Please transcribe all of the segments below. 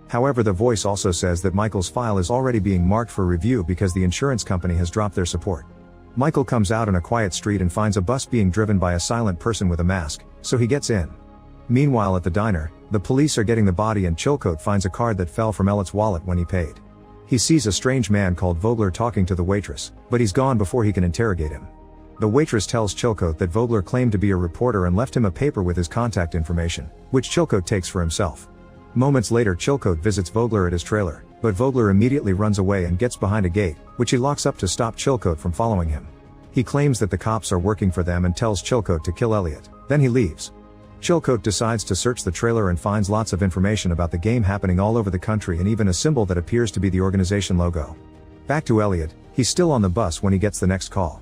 However, the voice also says that Michael's file is already being marked for review because the insurance company has dropped their support. Michael comes out on a quiet street and finds a bus being driven by a silent person with a mask, so he gets in. Meanwhile at the diner, the police are getting the body and Chilcote finds a card that fell from Elliot's wallet when he paid. He sees a strange man called Vogler talking to the waitress, but he's gone before he can interrogate him. The waitress tells Chilcote that Vogler claimed to be a reporter and left him a paper with his contact information, which Chilcote takes for himself. Moments later, Chilcote visits Vogler at his trailer, but Vogler immediately runs away and gets behind a gate, which he locks up to stop Chilcote from following him. He claims that the cops are working for them and tells Chilcote to kill Elliot, then he leaves. Chilcote decides to search the trailer and finds lots of information about the game happening all over the country and even a symbol that appears to be the organization logo. Back to Elliot, he's still on the bus when he gets the next call.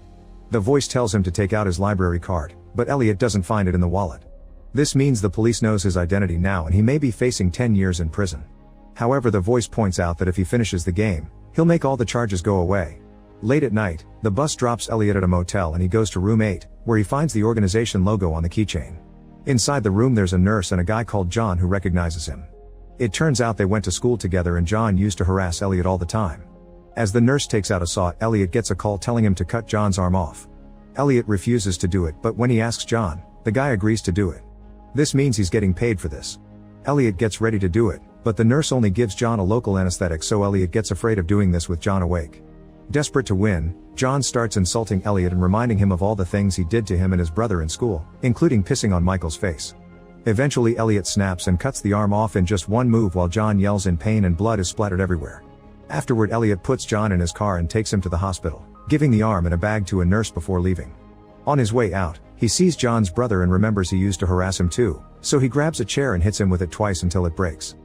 The voice tells him to take out his library card, but Elliot doesn't find it in the wallet. This means the police knows his identity now and he may be facing 10 years in prison. However, the voice points out that if he finishes the game, he'll make all the charges go away. Late at night, the bus drops Elliot at a motel and he goes to room 8, where he finds the organization logo on the keychain. Inside the room there's a nurse and a guy called John who recognizes him. It turns out they went to school together and John used to harass Elliot all the time. As the nurse takes out a saw, Elliot gets a call telling him to cut John's arm off. Elliot refuses to do it, but when he asks John, the guy agrees to do it. This means he's getting paid for this. Elliot gets ready to do it, but the nurse only gives John a local anesthetic, so Elliot gets afraid of doing this with John awake. Desperate to win, John starts insulting Elliot and reminding him of all the things he did to him and his brother in school, including pissing on Michael's face. Eventually Elliot snaps and cuts the arm off in just one move while John yells in pain and blood is splattered everywhere. Afterward, Elliot puts John in his car and takes him to the hospital, giving the arm and a bag to a nurse before leaving. On his way out, he sees John's brother and remembers he used to harass him too, so he grabs a chair and hits him with it twice until it breaks.